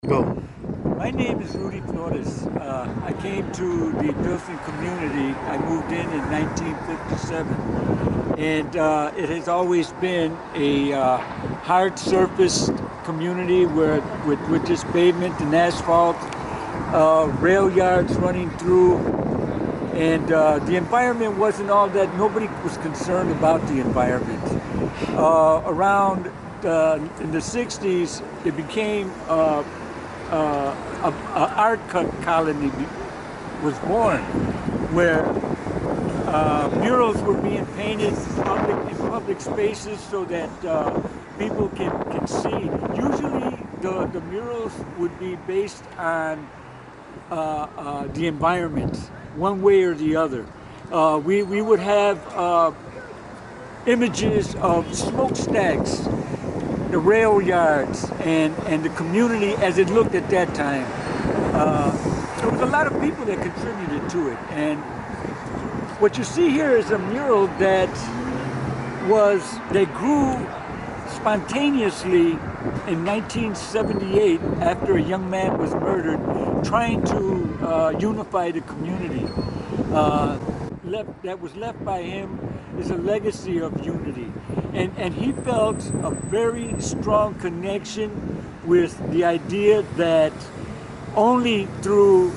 Go. My name is Rudy Flores. I came to the Pilsen community. I moved in 1957, and it has always been a hard surface community where with just pavement and asphalt, rail yards running through, and the environment wasn't all that. Nobody was concerned about the environment. Around in the 60s, it became a art colony was born, where murals were being painted in public spaces so that people can see. Usually, the murals would be based on the environment, one way or the other. We would have images of smokestacks, the rail yards, and the community as it looked at that time. There was a lot of people that contributed to it, and what you see here is a mural that grew spontaneously in 1978 after a young man was murdered, trying to unify the community. That was left by him is a legacy of unity. And he felt a very strong connection with the idea that only through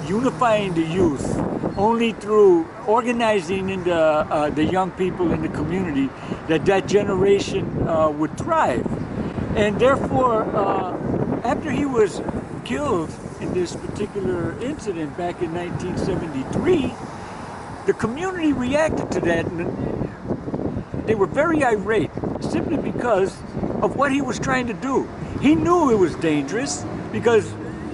unifying the youth, only through organizing in the young people in the community, that generation would thrive. And therefore, after he was killed in this particular incident back in 1973, the community reacted to that, and they were very irate, simply because of what he was trying to do. He knew it was dangerous because,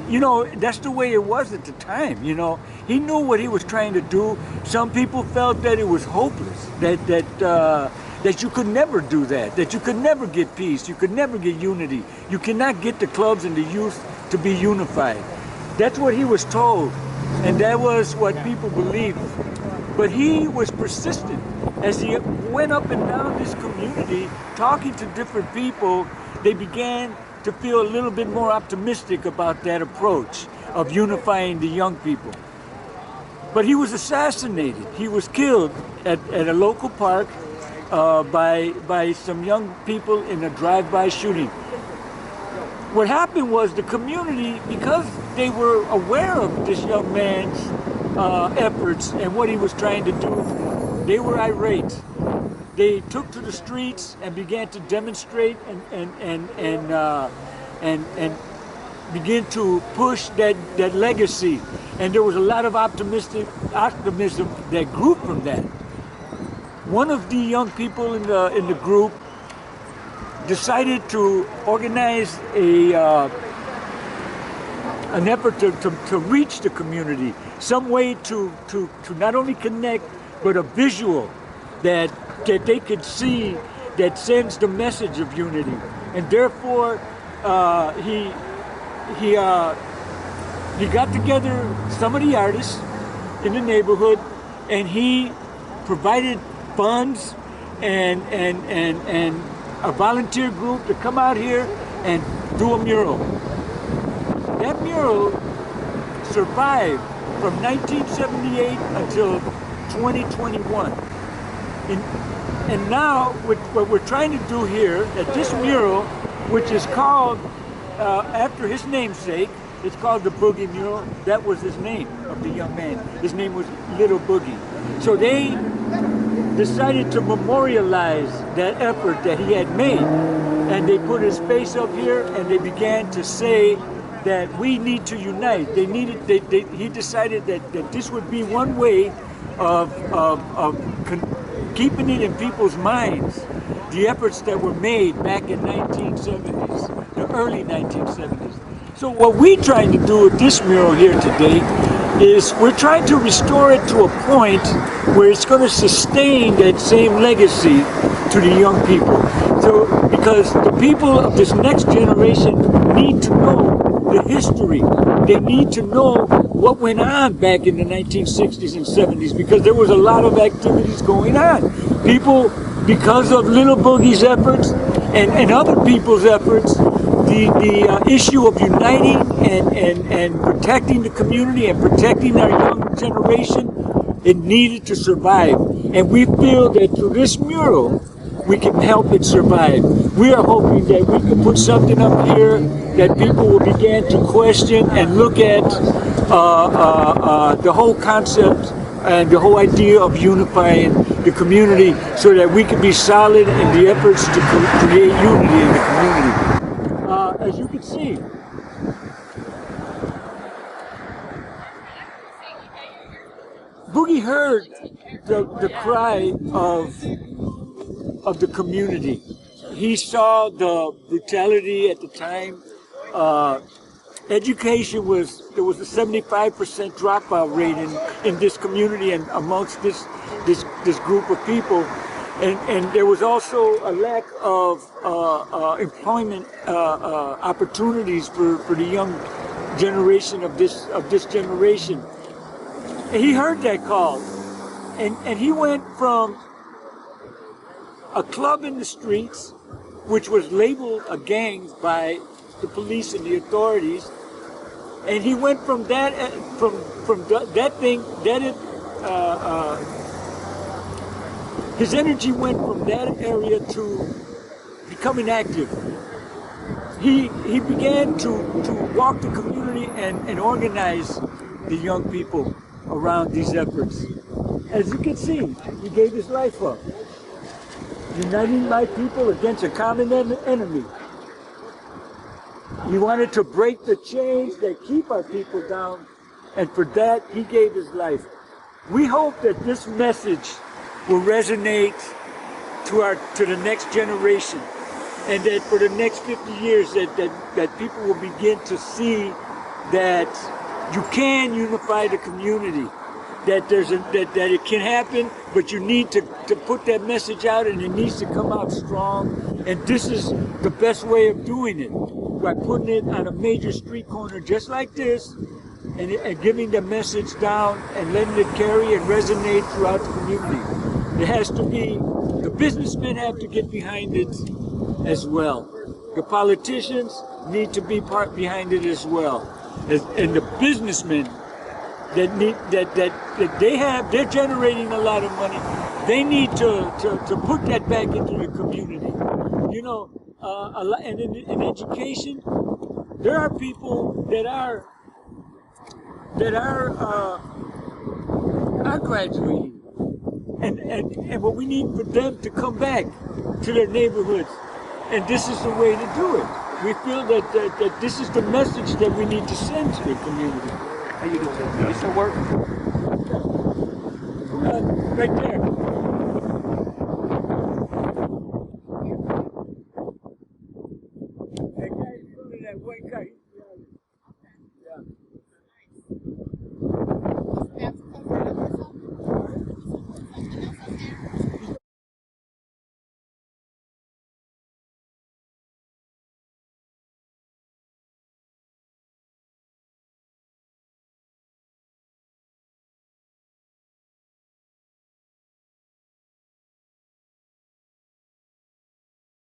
that's the way it was at the time. He knew what he was trying to do. Some people felt that it was hopeless, that you could never do that you could never get peace, you could never get unity. You cannot get the clubs and the youth to be unified. That's what he was told, and that was what people believed. But he was persistent. As he went up and down this community, talking to different people, they began to feel a little bit more optimistic about that approach of unifying the young people. But he was assassinated. He was killed at a local park by some young people in a drive-by shooting. What happened was the community, because they were aware of this young man's efforts and what he was trying to do, they were irate. They took to the streets and began to demonstrate and begin to push that legacy. And there was a lot of optimism that grew from that. One of the young people in the group decided to organize an effort to reach the community, some way to not only connect, but a visual that they could see that sends the message of unity. And therefore, he got together some of the artists in the neighborhood, and he provided funds and a volunteer group to come out here and do a mural. That mural survived from 1978 until 2021. And now what we're trying to do here at this mural, which is called, after his namesake, it's called the Boogie mural. That was his name of the young man. His name was Little Boogie. So they decided to memorialize that effort that he had made. And they put his face up here, and they began to say that we need to unite. He decided that this would be one way of keeping it in people's minds, the efforts that were made back in 1970s, the early 1970s. So what we're trying to do with this mural here today is we're trying to restore it to a point where it's going to sustain that same legacy to the young people. So, because the people of this next generation need to know the history. They need to know what went on back in the 1960s and 70s, because there was a lot of activities going on. People, because of Little Boogie's efforts and other people's efforts, the issue of uniting and protecting the community and protecting our young generation, it needed to survive. And we feel that through this mural, we can help it survive. We are hoping that we can put something up here that people will begin to question and look at the whole concept and the whole idea of unifying the community so that we can be solid in the efforts to create unity in the community. As you can see, Boogie heard the cry of the community. He saw the brutality at the time. Education there was a 75% dropout rate in this community and amongst this group of people, and there was also a lack of employment opportunities for the young generation of this generation. And he heard that call, and he went from a club in the streets, which was labeled a gang by the police and the authorities, and he went from that his energy went from that area to becoming active. He began to walk the community and organize the young people around these efforts. As you can see, he gave his life up, uniting my people against a common enemy. He wanted to break the chains that keep our people down, and for that, he gave his life. We hope that this message will resonate to the next generation, and that for the next 50 years that people will begin to see that you can unify the community, that that it can happen, but you need to put that message out, and it needs to come out strong. And this is the best way of doing it, by putting it on a major street corner just like this, and giving the message down and letting it carry and resonate throughout the community. It has to be, the businessmen have to get behind it as well. The politicians need to be behind it as well. And the businessmen that they're generating a lot of money. They need to put that back into the community. You know, and in education, there are people that are graduating, and what we need for them to come back to their neighborhoods, and this is the way to do it. We feel that this is the message that we need to send to the community. How you doing? You still working? Right there.